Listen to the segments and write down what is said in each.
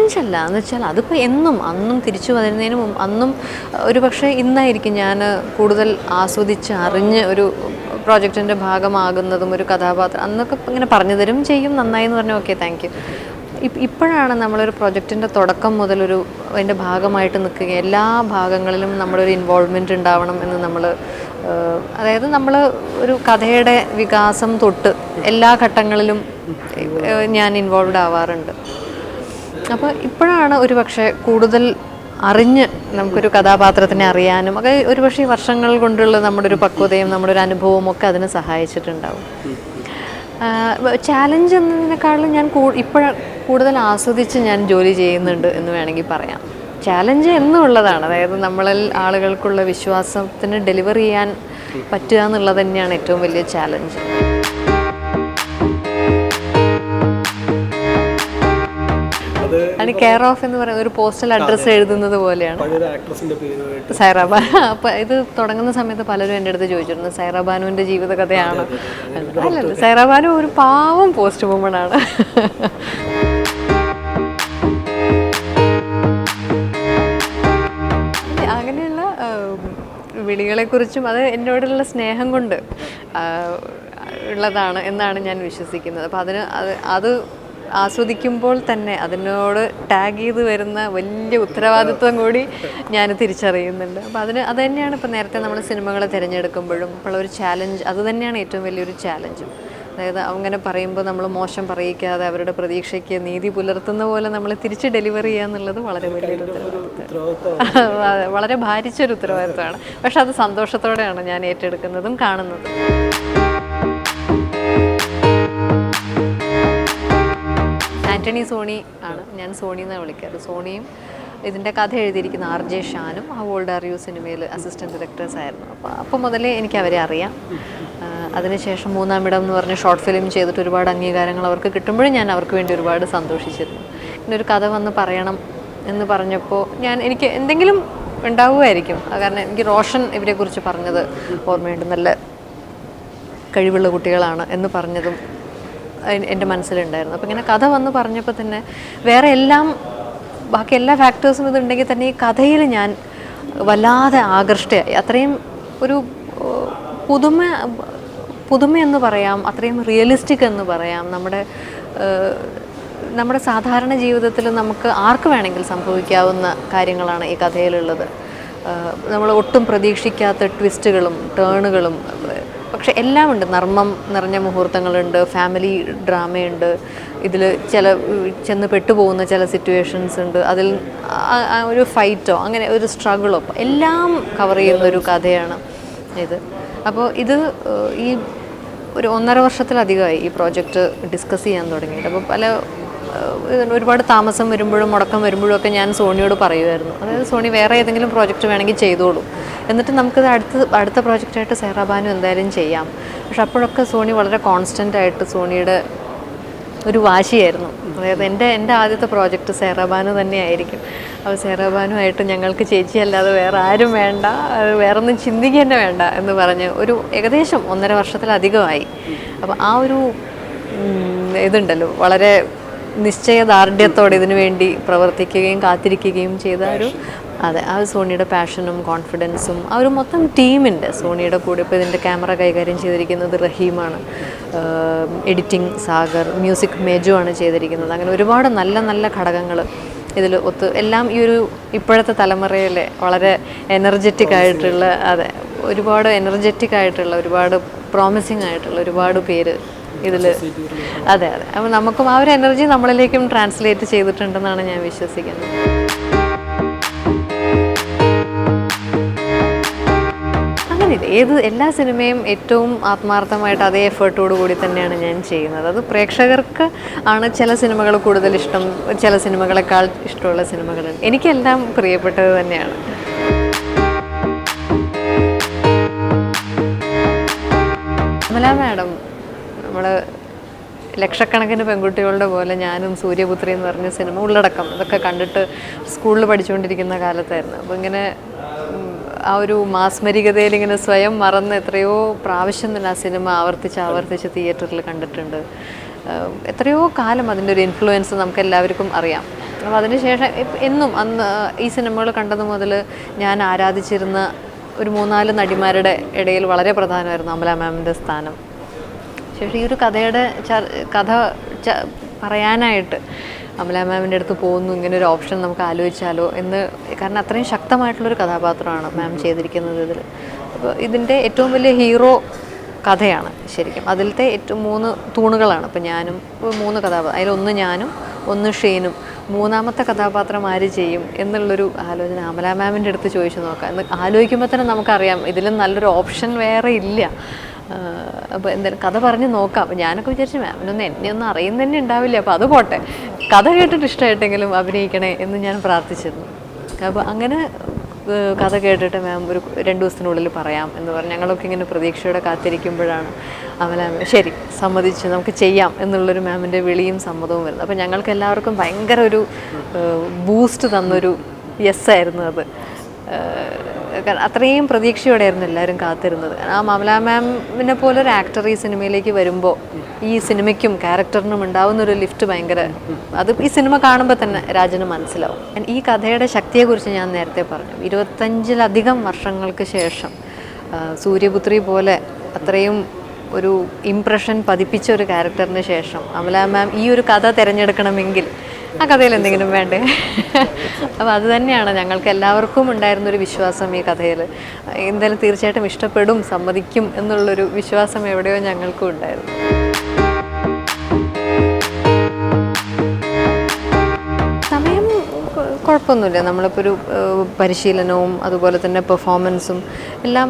ചാലഞ്ചല്ല എന്ന് വെച്ചാൽ അതിപ്പോൾ എന്നും അന്നും തിരിച്ചു വരുന്നതിന് മുമ്പ് അന്നും ഒരു പക്ഷേ ഇന്നായിരിക്കും ഞാൻ കൂടുതൽ ആസ്വദിച്ച് അറിഞ്ഞ് ഒരു പ്രോജക്റ്റിൻ്റെ ഭാഗമാകുന്നതും ഒരു കഥാപാത്രം അന്നൊക്കെ ഇങ്ങനെ പറഞ്ഞു തരും ചെയ്യും നന്നായി എന്ന് പറഞ്ഞാൽ ഓക്കെ താങ്ക് യു. ഇപ്പോഴാണ് നമ്മളൊരു പ്രൊജക്റ്റിൻ്റെ തുടക്കം മുതലൊരു അതിൻ്റെ ഭാഗമായിട്ട് നിൽക്കുക, എല്ലാ ഭാഗങ്ങളിലും നമ്മളൊരു ഇൻവോൾവ്മെൻറ്റ് ഉണ്ടാവണം എന്ന് നമ്മൾ അതായത് നമ്മൾ ഒരു കഥയുടെ വികാസം തൊട്ട് എല്ലാ ഘട്ടങ്ങളിലും ഞാൻ ഇൻവോൾവ്ഡ് ആവാറുണ്ട്. അപ്പോൾ ഇപ്പോഴാണ് ഒരു പക്ഷേ കൂടുതൽ അറിഞ്ഞ് നമുക്കൊരു കഥാപാത്രത്തിനെ അറിയാനും ഒക്കെ ഒരു പക്ഷേ വർഷങ്ങൾ കൊണ്ടുള്ള നമ്മുടെ ഒരു പക്വതയും നമ്മുടെ ഒരു അനുഭവവും ഒക്കെ അതിന് സഹായിച്ചിട്ടുണ്ടാവും. ചാലഞ്ച് എന്നതിനേക്കാളും ഞാൻ കൂടുതൽ ആസ്വദിച്ച് ഞാൻ ജോലി ചെയ്യുന്നുണ്ട് എന്ന് വേണമെങ്കിൽ പറയാം. ചാലഞ്ച് എന്നുള്ളതാണ്, അതായത് നമ്മളിൽ ആളുകൾക്കുള്ള വിശ്വാസത്തിന് ഡെലിവർ ചെയ്യാൻ പറ്റുക എന്നുള്ളത് തന്നെയാണ് ഏറ്റവും വലിയ ചാലഞ്ച്. അതിന് കെയർ ഓഫ് എന്ന് പറയുന്ന ഒരു പോസ്റ്റൽ അഡ്രസ്സ് എഴുതുന്നത് പോലെയാണ് സൈറാബാൻ. അപ്പം ഇത് തുടങ്ങുന്ന സമയത്ത് പലരും എൻ്റെ അടുത്ത് ചോദിച്ചിരുന്നു സൈറാബാനുവിൻ്റെ ജീവിതകഥയാണ്. അല്ലല്ല, സൈറാബാനു ഒരു പാവം പോസ്റ്റ് വുമണാണ്. അങ്ങനെയുള്ള വിളികളെക്കുറിച്ചും അത് എന്നോടുള്ള സ്നേഹം കൊണ്ട് ഉള്ളതാണ് എന്നാണ് ഞാൻ വിശ്വസിക്കുന്നത്. അപ്പം അത് ആസ്വദിക്കുമ്പോൾ തന്നെ അതിനോട് ടാഗ് ചെയ്ത് വരുന്ന വലിയ ഉത്തരവാദിത്വം കൂടി ഞാൻ തിരിച്ചറിയുന്നുണ്ട്. അപ്പോൾ അത് തന്നെയാണ് ഇപ്പോൾ നേരത്തെ നമ്മൾ സിനിമകൾ തിരഞ്ഞെടുക്കുമ്പോഴും ഇപ്പോൾ ഒരു ചാലഞ്ച് അത് തന്നെയാണ് ഏറ്റവും വലിയൊരു ചാലഞ്ചും. അതായത് അങ്ങനെ പറയുമ്പോൾ നമ്മൾ മോശം പറയിക്കാതെ അവരുടെ പ്രതീക്ഷയ്ക്ക് നീതി പുലർത്തുന്ന പോലെ നമ്മൾ തിരിച്ച് ഡെലിവറി ചെയ്യുക എന്നുള്ളത് വളരെ വലിയൊരു ഉത്തരവാദിത്വം, വളരെ ഭാരിച്ചൊരു ഉത്തരവാദിത്വമാണ്. പക്ഷെ അത് സന്തോഷത്തോടെയാണ് ഞാൻ ഏറ്റെടുക്കുന്നതും കാണുന്നതും. ആൻ്റണി സോണി ആണ്, ഞാൻ സോണി എന്നാണ് വിളിക്കാറ്. സോണിയും ഇതിൻ്റെ കഥ എഴുതിയിരിക്കുന്ന RJ ഷാനും ഹൗ ഓൾഡ് ആർ യു സിനിമയിൽ അസിസ്റ്റൻറ്റ് ഡയറക്ടേഴ്സ് ആയിരുന്നു. അപ്പോൾ മുതലേ എനിക്ക് അവരെ അറിയാം. അതിനുശേഷം മൂന്നാം ഇടം എന്ന് പറഞ്ഞ ഷോർട്ട് ഫിലിം ചെയ്തിട്ട് ഒരുപാട് അംഗീകാരങ്ങൾ അവർക്ക് കിട്ടുമ്പോഴും ഞാൻ അവർക്ക് വേണ്ടി ഒരുപാട് സന്തോഷിച്ചിരുന്നു. പിന്നെ ഒരു കഥ വന്ന് പറയണം എന്ന് പറഞ്ഞപ്പോൾ എനിക്ക് എന്തെങ്കിലും ഉണ്ടാവുമായിരിക്കും. കാരണം എനിക്ക് റോഷൻ ഇവരെക്കുറിച്ച് പറഞ്ഞത് ഓർമ്മയുണ്ട്, നല്ല കഴിവുള്ള കുട്ടികളാണ് എന്ന് പറഞ്ഞതും എൻ്റെ മനസ്സിലുണ്ടായിരുന്നു. അപ്പോൾ ഇങ്ങനെ കഥ വന്ന് പറഞ്ഞപ്പോൾ തന്നെ വേറെ ബാക്കി എല്ലാ ഫാക്ടേഴ്സും ഇതുണ്ടെങ്കിൽ തന്നെ ഈ കഥയിൽ ഞാൻ വല്ലാതെ ആകൃഷ്ടയായി. അത്രയും ഒരു പുതുമയെന്ന് പറയാം, അത്രയും റിയലിസ്റ്റിക് എന്ന് പറയാം. നമ്മുടെ സാധാരണ ജീവിതത്തിൽ നമുക്ക് ആർക്ക് വേണമെങ്കിൽ സംഭവിക്കാവുന്ന കാര്യങ്ങളാണ് ഈ കഥയിലുള്ളത്. നമ്മൾ ഒട്ടും പ്രതീക്ഷിക്കാത്ത ട്വിസ്റ്റുകളും ടേണുകളും, പക്ഷെ എല്ലാം ഉണ്ട്. നർമ്മം നിറഞ്ഞ മുഹൂർത്തങ്ങളുണ്ട്, ഫാമിലി ഡ്രാമയുണ്ട്, ഇതിൽ ചെന്ന് പെട്ടുപോകുന്ന ചില സിറ്റുവേഷൻസ് ഉണ്ട്, അതിൽ ഒരു ഫൈറ്റോ അങ്ങനെ ഒരു സ്ട്രഗിളോ എല്ലാം കവർ ചെയ്യുന്നൊരു കഥയാണ് ഇത്. അപ്പോൾ ഇത് ഈ ഒരു 1.5 വർഷത്തിലധികമായി ഈ പ്രോജക്റ്റ് ഡിസ്കസ് ചെയ്യാൻ തുടങ്ങിയിട്ട്. അപ്പോൾ ഒരുപാട് താമസം വരുമ്പോഴും മുടക്കം വരുമ്പോഴും ഒക്കെ ഞാൻ സോണിയോട് പറയുമായിരുന്നു, അതായത് സോണി വേറെ ഏതെങ്കിലും പ്രോജക്റ്റ് വേണമെങ്കിൽ ചെയ്തോളൂ, എന്നിട്ട് നമുക്കത് അടുത്ത പ്രോജക്റ്റായിട്ട് സൈറാബാനു എന്തായാലും ചെയ്യാം. പക്ഷെ അപ്പോഴൊക്കെ സോണി വളരെ കോൺസ്റ്റൻ്റായിട്ട് സോണിയുടെ ഒരു വാശിയായിരുന്നു. അതായത് എൻ്റെ ആദ്യത്തെ പ്രോജക്റ്റ് സൈറാബാനു തന്നെയായിരിക്കും. അപ്പോൾ സൈറാബാനുമായിട്ട് ഞങ്ങൾക്ക് ചേച്ചിയല്ലാതെ വേറെ ആരും വേണ്ട, വേറൊന്നും ചിന്തിക്കുക തന്നെ വേണ്ട എന്ന് പറഞ്ഞ് ഒരു ഏകദേശം 1.5 വർഷത്തിലധികമായി. അപ്പോൾ ആ ഒരു ഇതുണ്ടല്ലോ, വളരെ നിശ്ചയദാർഢ്യത്തോടെ ഇതിനു വേണ്ടി പ്രവർത്തിക്കുകയും കാത്തിരിക്കുകയും ചെയ്ത ആ സോണിയുടെ പാഷനും കോൺഫിഡൻസും ആ ഒരു മൊത്തം ടീമിൻ്റെ സോണിയുടെ കൂടെ. ഇപ്പോൾ ഇതിൻ്റെ ക്യാമറ കൈകാര്യം ചെയ്തിരിക്കുന്നത് റഹീമാണ്, എഡിറ്റിംഗ് സാഗർ, മ്യൂസിക് മേജു ആണ് ചെയ്തിരിക്കുന്നത്. അങ്ങനെ ഒരുപാട് നല്ല നല്ല ഘടകങ്ങൾ ഇതിൽ എല്ലാം ഈ ഒരു ഇപ്പോഴത്തെ തലമുറയിലെ വളരെ എനർജറ്റിക് ആയിട്ടുള്ള ഒരുപാട് എനർജറ്റിക് ആയിട്ടുള്ള ഒരുപാട് പ്രോമിസിങ് ആയിട്ടുള്ള ഒരുപാട് പേര് ഇതിൽ അതെ. അപ്പോൾ നമുക്കും ആ ഒരു എനർജി നമ്മളിലേക്കും ട്രാൻസ്ലേറ്റ് ചെയ്തിട്ടുണ്ടെന്നാണ് ഞാൻ വിശ്വസിക്കുന്നത്. അങ്ങനെയില്ല, എല്ലാ സിനിമയും ഏറ്റവും ആത്മാർത്ഥമായിട്ട് അതേ എഫേർട്ടോടു കൂടി തന്നെയാണ് ഞാൻ ചെയ്യുന്നത്. അത് പ്രേക്ഷകർക്ക് ആണ് ചില സിനിമകൾ കൂടുതൽ ഇഷ്ടം, ചില സിനിമകളെക്കാൾ ഇഷ്ടമുള്ള സിനിമകളുണ്ട്. എനിക്കെല്ലാം പ്രിയപ്പെട്ടത് തന്നെയാണ്. കമല മാഡം നമ്മൾ ലക്ഷക്കണക്കിന് പെൺകുട്ടികളുടെ പോലെ ഞാനും സൂര്യപുത്രി എന്ന് പറഞ്ഞ സിനിമ ഉള്ളടക്കം ഇതൊക്കെ കണ്ടിട്ട് സ്കൂളിൽ പഠിച്ചുകൊണ്ടിരിക്കുന്ന കാലത്തായിരുന്നു. അപ്പോൾ ഇങ്ങനെ ആ ഒരു മാസ്മരികതയിൽ ഇങ്ങനെ സ്വയം മറന്ന് എത്രയോ പ്രാവശ്യം തന്നെ ആ സിനിമ ആവർത്തിച്ച് തിയേറ്ററിൽ കണ്ടിട്ടുണ്ട്. എത്രയോ കാലം അതിൻ്റെ ഒരു ഇൻഫ്ലുവൻസ് നമുക്ക് എല്ലാവർക്കും അറിയാം. അപ്പോൾ അതിനുശേഷം എന്നും അന്ന് ഈ സിനിമകൾ കണ്ടത് മുതൽ ഞാൻ ആരാധിച്ചിരുന്ന ഒരു 3-4 നടിമാരുടെ ഇടയിൽ വളരെ പ്രധാനമായിരുന്നു അമല മാമിൻ്റെ സ്ഥാനം. ശേഷം ഈ ഒരു കഥയുടെ കഥ പറയാനായിട്ട് അമല മാമിൻ്റെ അടുത്ത് പോകുന്നു, ഇങ്ങനെ ഒരു ഓപ്ഷൻ നമുക്ക് ആലോചിച്ചാലോ എന്ന്. കാരണം അത്രയും ശക്തമായിട്ടുള്ളൊരു കഥാപാത്രമാണ് മാം ചെയ്തിരിക്കുന്നത് ഇതിൽ. അപ്പോൾ ഇതിൻ്റെ ഏറ്റവും വലിയ ഹീറോ കഥയാണ് ശരിക്കും. അതിലത്തെ ഏറ്റവും 3 തൂണുകളാണ്. ഇപ്പോൾ ഞാനും 3 കഥാപാത്രം, അതിലൊന്ന് ഞാനും, ഒന്ന് ഷെയ്നും, 3ാമത്തെ കഥാപാത്രം ആര് ചെയ്യും എന്നുള്ളൊരു ആലോചന അമല മാമിൻ്റെ അടുത്ത് ചോദിച്ചു നോക്കാം. എന്ന് ആലോചിക്കുമ്പോൾ തന്നെ നമുക്കറിയാം ഇതിലും നല്ലൊരു ഓപ്ഷൻ വേറെ ഇല്ല. അപ്പോൾ എന്തായാലും കഥ പറഞ്ഞ് നോക്കാം. അപ്പോൾ ഞാനൊക്കെ വിചാരിച്ചു മാമിനൊന്നും എന്നെയൊന്നും അറിയുന്ന തന്നെ ഉണ്ടാവില്ല, അപ്പോൾ അത് പോട്ടെ, കഥ കേട്ടിട്ട് ഇഷ്ടമായിട്ടെങ്കിലും അഭിനയിക്കണേ എന്ന് ഞാൻ പ്രാർത്ഥിച്ചിരുന്നു. അപ്പോൾ അങ്ങനെ കഥ കേട്ടിട്ട് മാം ഒരു 2 ദിവസത്തിനുള്ളിൽ പറയാം എന്ന് പറഞ്ഞ് ഞങ്ങളൊക്കെ ഇങ്ങനെ പ്രതീക്ഷയോടെ കാത്തിരിക്കുമ്പോഴാണ് അമല ശരി സമ്മതിച്ചു നമുക്ക് ചെയ്യാം എന്നുള്ളൊരു മാമിൻ്റെ വിളിയും സമ്മതവും വരുന്നത്. അപ്പോൾ ഞങ്ങൾക്ക് എല്ലാവർക്കും ഭയങ്കര ഒരു ബൂസ്റ്റ് തന്നൊരു യെസ് ആയിരുന്നു അത്. അത്രയും പ്രതീക്ഷയോടെയായിരുന്നു എല്ലാവരും കാത്തിരുന്നത്. ആ അമല മാമിനെ പോലെ ഒരു ആക്ടർ ഈ സിനിമയിലേക്ക് വരുമ്പോൾ ഈ സിനിമയ്ക്കും ക്യാരക്ടറിനും ഉണ്ടാവുന്നൊരു ലിഫ്റ്റ് ഭയങ്കര, അത് ഈ സിനിമ കാണുമ്പോൾ തന്നെ രാജന് മനസ്സിലാവും. ഈ കഥയുടെ ശക്തിയെക്കുറിച്ച് ഞാൻ നേരത്തെ പറഞ്ഞു. 25-ലധികം വർഷങ്ങൾക്ക് ശേഷം സൂര്യപുത്രി പോലെ അത്രയും ഒരു ഇംപ്രഷൻ പതിപ്പിച്ച ഒരു ക്യാരക്ടറിന് ശേഷം അമല മാം ഈ ഒരു കഥ തിരഞ്ഞെടുക്കണമെങ്കിൽ ആ കഥയിൽ എന്തെങ്കിലും വേണ്ടേ? അപ്പോൾ അത് തന്നെയാണ് ഞങ്ങൾക്ക് എല്ലാവർക്കും ഉണ്ടായിരുന്നൊരു വിശ്വാസം ഈ കഥയിൽ. എന്തായാലും തീർച്ചയായിട്ടും ഇഷ്ടപ്പെടും, സമ്മതിക്കും എന്നുള്ളൊരു വിശ്വാസം എവിടെയോ ഞങ്ങൾക്കും ഉണ്ടായിരുന്നു. സമയം കുഴപ്പമൊന്നുമില്ല. നമ്മളിപ്പോൾ ഒരു പരിശീലനവും അതുപോലെ തന്നെ പെർഫോമൻസും എല്ലാം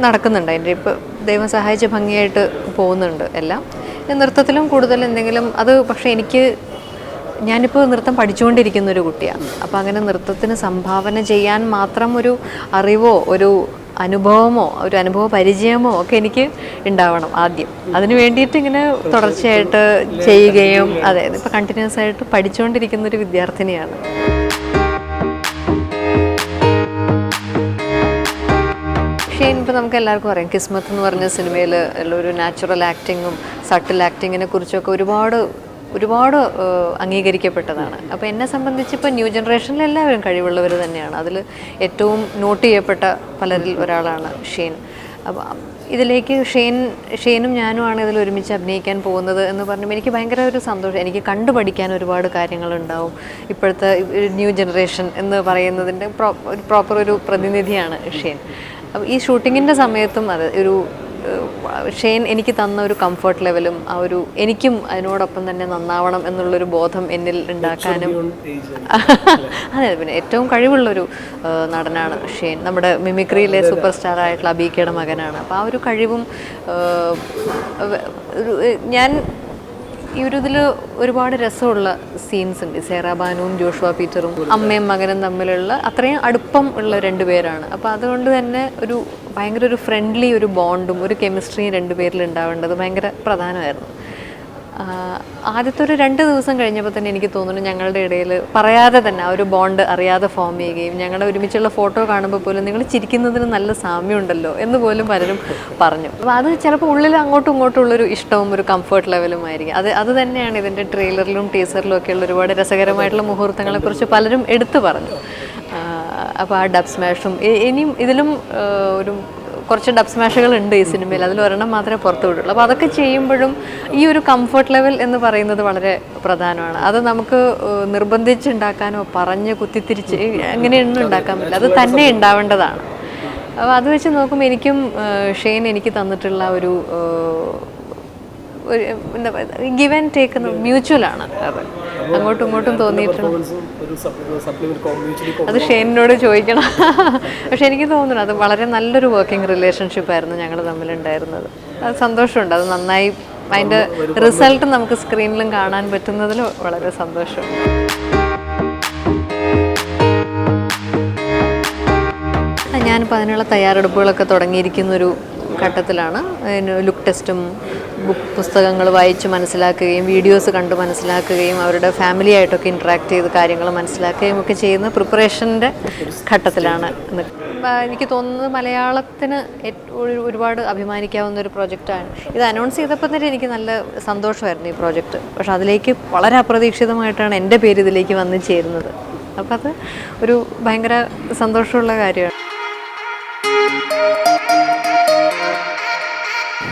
നടക്കുന്നുണ്ട്. അതിൻ്റെ ഇപ്പോൾ ദൈവം സഹായിച്ച് ഭംഗിയായിട്ട് പോകുന്നുണ്ട് എല്ലാം. നൃത്തത്തിലും കൂടുതൽ എന്തെങ്കിലും അത്, പക്ഷേ ഞാനിപ്പോൾ നൃത്തം പഠിച്ചുകൊണ്ടിരിക്കുന്നൊരു കുട്ടിയാണ്. അപ്പോൾ അങ്ങനെ നൃത്തത്തിന് സംഭാവന ചെയ്യാൻ മാത്രം ഒരു അറിവോ ഒരു അനുഭവമോ ഒരു അനുഭവ പരിചയമോ ഒക്കെ എനിക്ക് ഉണ്ടാവണം ആദ്യം. അതിന് വേണ്ടിയിട്ട് ഇങ്ങനെ തുടർച്ചയായിട്ട് ചെയ്യുകയും, അതെ, ഇപ്പോൾ കണ്ടിന്യൂസ് ആയിട്ട് പഠിച്ചുകൊണ്ടിരിക്കുന്നൊരു വിദ്യാർത്ഥിനിയാണ്. ഷെയ്ൻ ഇപ്പോൾ നമുക്ക് എല്ലാവർക്കും അറിയാം, കിസ്മത്ത് എന്ന് പറഞ്ഞ സിനിമയിൽ ഉള്ള ഒരു നാച്ചുറൽ ആക്ടിങ്ങും സട്ടിൽ ആക്ടിങ്ങിനെ കുറിച്ചൊക്കെ ഒരുപാട് അംഗീകരിക്കപ്പെട്ടതാണ്. അപ്പോൾ എന്നെ സംബന്ധിച്ച് ഇപ്പോൾ ന്യൂ ജനറേഷനിൽ എല്ലാവരും കഴിവുള്ളവർ തന്നെയാണ്. അതിൽ ഏറ്റവും നോട്ട് ചെയ്യപ്പെട്ട പലരിൽ ഒരാളാണ് ഷെയ്ൻ. അപ്പോൾ ഇതിലേക്ക് ഷെയ്നും ഞാനുമാണ് ഇതിൽ ഒരുമിച്ച് അഭിനയിക്കാൻ പോകുന്നത് എന്ന് പറയുമ്പോൾ എനിക്ക് ഭയങ്കര ഒരു സന്തോഷം. എനിക്ക് കണ്ടുപഠിക്കാൻ ഒരുപാട് കാര്യങ്ങളുണ്ടാവും. ഇപ്പോഴത്തെ ന്യൂ ജനറേഷൻ എന്ന് പറയുന്നതിൻ്റെ പ്രോപ്പർ ഒരു പ്രതിനിധിയാണ് ഷെയ്ൻ. അപ്പോൾ ഈ ഷൂട്ടിങ്ങിൻ്റെ സമയത്തും അത് ഷെയ്ൻ എനിക്ക് തന്ന ഒരു കംഫർട്ട് ലെവലും എനിക്കും അതിനോടൊപ്പം തന്നെ നന്നാവണം എന്നുള്ളൊരു ബോധം എന്നിൽ ഉണ്ടാക്കാനും, അതെ, പിന്നെ ഏറ്റവും കഴിവുള്ളൊരു നടനാണ് ഷെയ്ൻ. നമ്മുടെ മിമിക്രിയിലെ സൂപ്പർ സ്റ്റാർ ആയിട്ടുള്ള അബീക്കയുടെ മകനാണ്. അപ്പോൾ ആ ഒരു കഴിവും ഞാൻ ഈ ഇതിൽ ഒരുപാട് രസമുള്ള സീൻസ് ഉണ്ട്. സേറ ബാനുവും ജോഷുവ പീറ്ററും അമ്മയും മകനും തമ്മിലുള്ള അത്രയും അടുപ്പം ഉള്ള 2 പേരാണ്. അപ്പോൾ അതുകൊണ്ട് തന്നെ ഭയങ്കര ഒരു ഫ്രണ്ട്ലി ഒരു ബോണ്ടും ഒരു കെമിസ്ട്രിയും 2 പേരിൽ ഉണ്ടാവേണ്ടത് ഭയങ്കര പ്രധാനമായിരുന്നു. ആദ്യത്തെ ഒരു 2 ദിവസം കഴിഞ്ഞപ്പോൾ തന്നെ എനിക്ക് തോന്നുന്നു ഞങ്ങളുടെ ഇടയിൽ പറയാതെ തന്നെ ആ ഒരു ബോണ്ട് അറിയാതെ ഫോം ചെയ്യുകയും ഞങ്ങളുടെ ഒരുമിച്ചുള്ള ഫോട്ടോ കാണുമ്പോൾ പോലും നിങ്ങൾ ചിരിക്കുന്നതിന് നല്ല സാമ്യമുണ്ടല്ലോ എന്ന് പോലും പലരും പറഞ്ഞു. അപ്പോൾ അത് ചിലപ്പോൾ ഉള്ളിൽ അങ്ങോട്ടും ഇങ്ങോട്ടും ഉള്ളൊരു ഇഷ്ടവും ഒരു കംഫർട്ട് ലെവലും ആയിരിക്കും. അത് തന്നെയാണ് ഇതിൻ്റെ ട്രെയിലറിലും ടീസറിലും ഒക്കെ ഉള്ള ഒരുപാട് രസകരമായിട്ടുള്ള മുഹൂർത്തങ്ങളെക്കുറിച്ച് പലരും എടുത്തു പറഞ്ഞു. അപ്പോൾ ആ ഡബ് സ്മാഷും ഇനിയും ഇതിലും കുറച്ച് ഡബ് സ്മാഷുകൾ ഉണ്ട് ഈ സിനിമയിൽ. അതിലൊരെണ്ണം മാത്രമേ പുറത്തു വിടുള്ളൂ. അപ്പോൾ അതൊക്കെ ചെയ്യുമ്പോഴും ഈ ഒരു കംഫർട്ട് ലെവൽ എന്ന് പറയുന്നത് വളരെ പ്രധാനമാണ്. അത് നമുക്ക് നിർബന്ധിച്ചുണ്ടാക്കാനോ പറഞ്ഞ് കുത്തിത്തിരിച്ച് അങ്ങനെയൊന്നും ഉണ്ടാക്കാൻ പറ്റില്ല. അത് തന്നെ ഉണ്ടാവേണ്ടതാണ്. അപ്പോൾ അത് വെച്ച് നോക്കുമ്പോൾ എനിക്കും ഷെയ്ൻ എനിക്ക് തന്നിട്ടുള്ള ഒരു എന്താ പറയുക, ഗിവ് ആൻഡ് ടേക്ക് മ്യൂച്വലാണ്. അത് അങ്ങോട്ടും ഇങ്ങോട്ടും തോന്നിയിട്ടുണ്ട്. അത് ഷെയ്നിനോട് ചോദിക്കണം. പക്ഷെ എനിക്ക് തോന്നുന്നു അത് വളരെ നല്ലൊരു വർക്കിംഗ് റിലേഷൻഷിപ്പായിരുന്നു ഞങ്ങൾ തമ്മിലുണ്ടായിരുന്നത്. അത് സന്തോഷമുണ്ട്. അത് നന്നായി അതിൻ്റെ റിസൾട്ട് നമുക്ക് സ്ക്രീനിലും കാണാൻ പറ്റുന്നതിൽ വളരെ സന്തോഷമുണ്ട്. ഞാനിപ്പോൾ അതിനുള്ള തയ്യാറെടുപ്പുകളൊക്കെ തുടങ്ങിയിരിക്കുന്നൊരു ഘട്ടത്തിലാണ്. ലുക്ക് ടെസ്റ്റും പുസ്തകങ്ങൾ വായിച്ച് മനസ്സിലാക്കുകയും വീഡിയോസ് കണ്ട് മനസ്സിലാക്കുകയും അവരുടെ ഫാമിലിയായിട്ടൊക്കെ ഇൻട്രാക്ട് ചെയ്ത് കാര്യങ്ങൾ മനസ്സിലാക്കുകയും ഒക്കെ ചെയ്യുന്ന പ്രിപ്പറേഷൻ്റെ ഘട്ടത്തിലാണ്. എനിക്ക് തോന്നുന്നത് മലയാളത്തിന് ഒരുപാട് അഭിമാനിക്കാവുന്ന ഒരു പ്രോജക്റ്റാണ്. ഇത് അനൗൺസ് ചെയ്തപ്പോൾ തന്നെ എനിക്ക് നല്ല സന്തോഷമായിരുന്നു ഈ പ്രോജക്റ്റ്. പക്ഷെ അതിലേക്ക് വളരെ അപ്രതീക്ഷിതമായിട്ടാണ് എൻ്റെ പേര് ഇതിലേക്ക് വന്ന് ചേരുന്നത്. അപ്പം അത് ഒരു ഭയങ്കര സന്തോഷമുള്ള കാര്യമാണ്.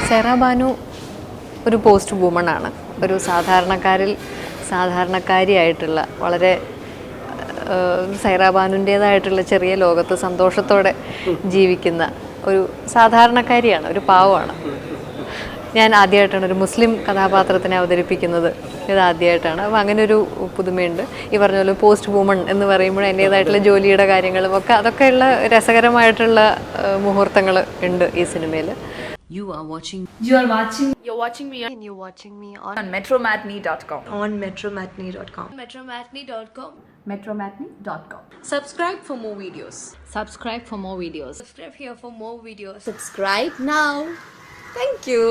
സൈറ ബാനു ഒരു പോസ്റ്റ് വുമണാണ്. ഒരു സാധാരണക്കാരിയായിട്ടുള്ള വളരെ സൈറ ബാനുവിൻ്റേതായിട്ടുള്ള ചെറിയ ലോകത്ത് സന്തോഷത്തോടെ ജീവിക്കുന്ന ഒരു സാധാരണക്കാരിയാണ്, ഒരു പാവമാണ്. ഞാൻ ആദ്യമായിട്ടാണ് ഒരു മുസ്ലിം കഥാപാത്രത്തിനെ അവതരിപ്പിക്കുന്നത്. ഇത് ആദ്യമായിട്ടാണ്. അപ്പോൾ അങ്ങനെ ഒരു പുതുമയുണ്ട്. ഈ പറഞ്ഞ പോലെ പോസ്റ്റ് വുമൺ എന്ന് പറയുമ്പോൾ എൻ്റേതായിട്ടുള്ള ജോലിയുടെ കാര്യങ്ങളും ഒക്കെ അതൊക്കെയുള്ള രസകരമായിട്ടുള്ള മുഹൂർത്തങ്ങൾ ഉണ്ട് ഈ സിനിമയിൽ. You're watching me on metromatney.com. metromatney.com. Subscribe for more videos. Subscribe for more videos. Subscribe here for more videos. Subscribe now. Thank you.